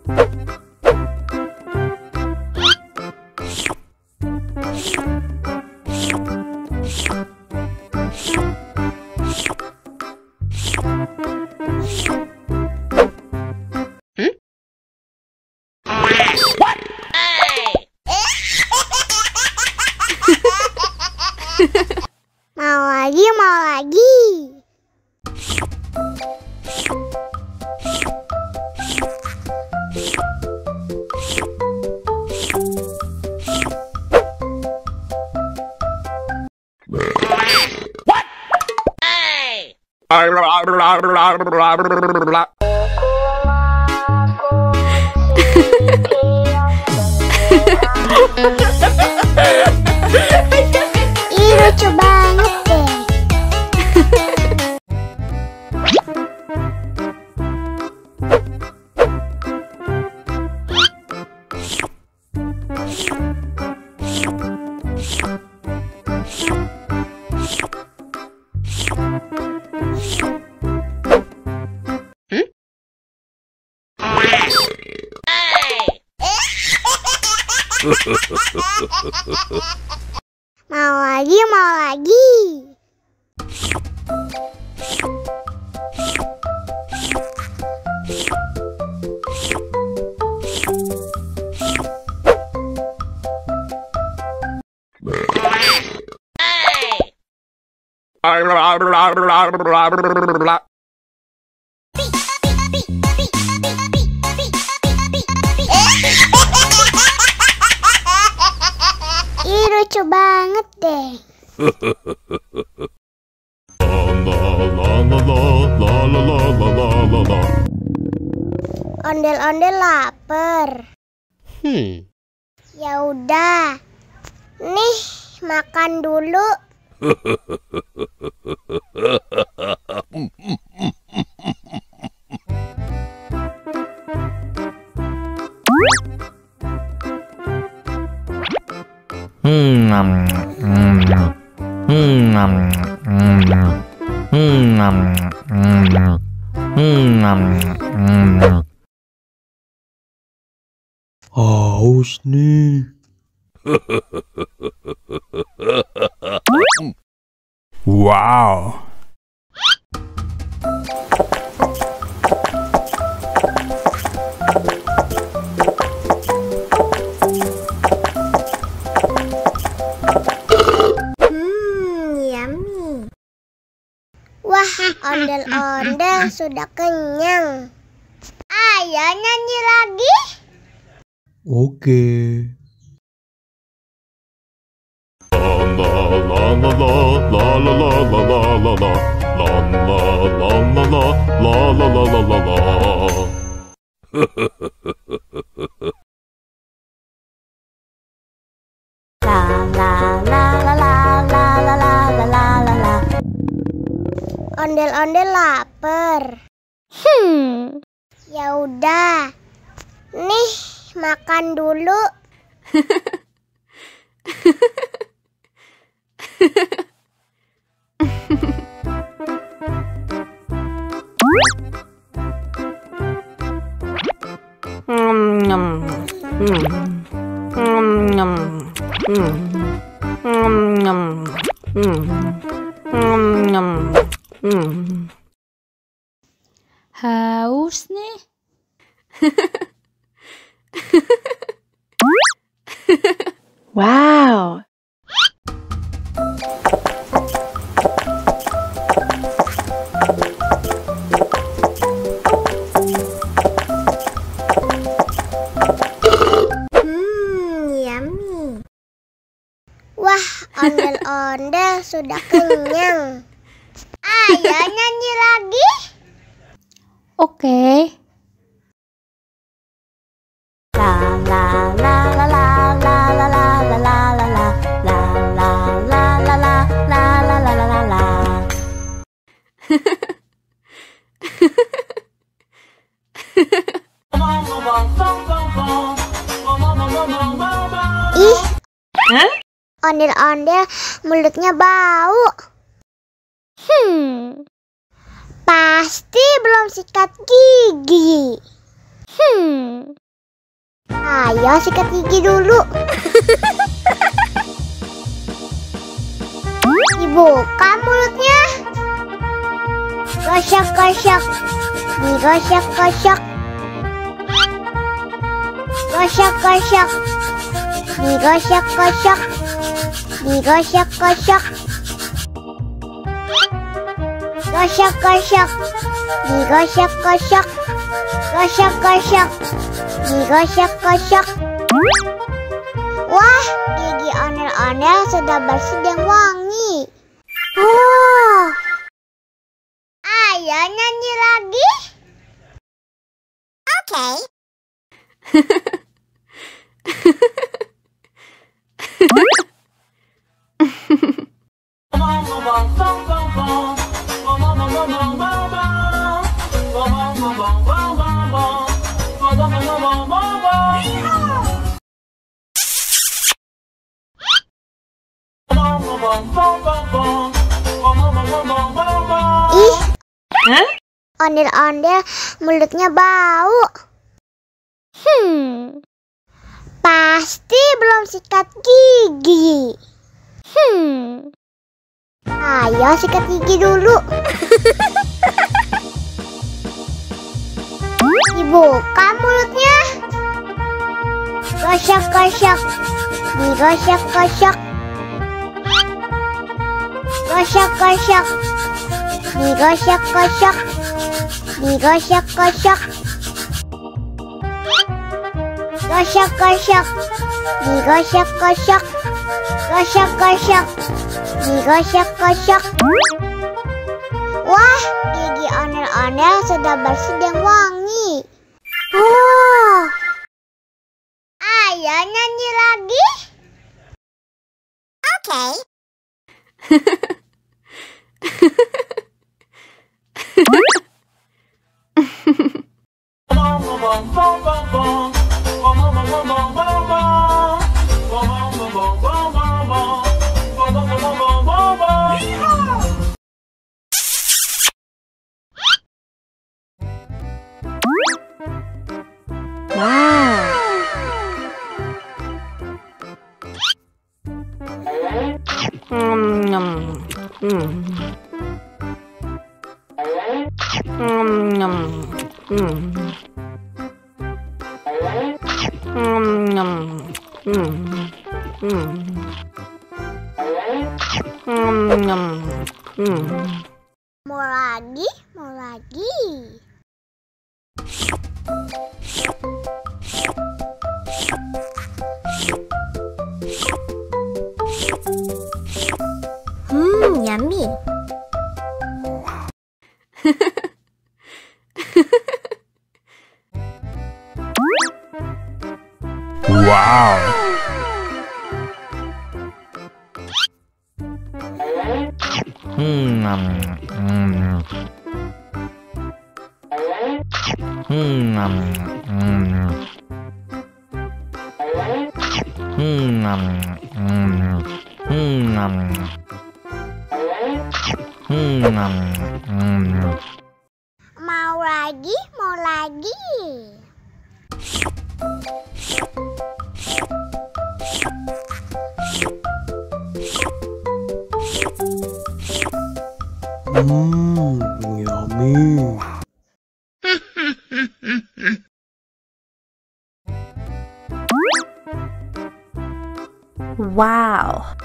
Mau lagi. What? Hey! Ih, lucu banget deh. Mau lagi. Ih, lucu banget deh. Ondel-ondel lapar. Ya udah. Nih, makan dulu. Haus nih. Wow. Yummy. Wah, ondel-ondel sudah kenyang. Ayo nyanyi lagi. Oke. Ondel-ondel lapar. Ya udah. Nih, makan dulu. Haus nih. Wow. Yummy. Wah, ondel-ondel sudah kenyang. Ayo nyanyi lagi. Oke. Ih, ondel-ondel mulutnya bau. Pasti belum sikat gigi. Ayo sikat gigi dulu. Dibuka mulutnya. Gosok-gosok. Digosok-gosok. Gosok-gosok. Digosok-gosok. Digosok-gosok. Gosok-gosok. Digosok-gosok. Gosok-gosok. Digosok-gosok. Wah, gigi ondel-ondel sudah bersih dan wangi. Oh, ayo nyanyi lagi. Oke. Ih, ondel-ondel mulutnya bau. Pasti belum sikat gigi. Ayo sikat gigi dulu. Dibuka mulutnya. Gosok-gosok. Digosok-gosok. Gosok-gosok. Digosok-gosok. Digosok-gosok. Gosok-gosok. Digosok-gosok. Gosok-gosok. Digosok-gosok. Wah, gigi ondel-ondel sudah bersih dan wangi. Oh, ayo nyanyi lagi. Oke. Mau lagi, mau lagi. Yummy. Wow. Mau lagi, mau lagi. Yummy. Wow.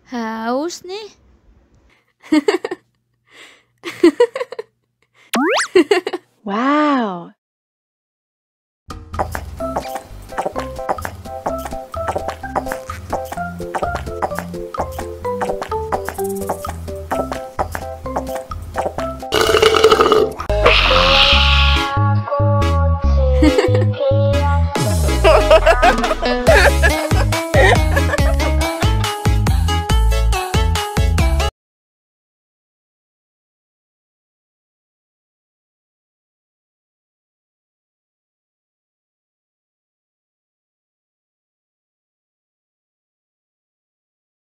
Haus nih.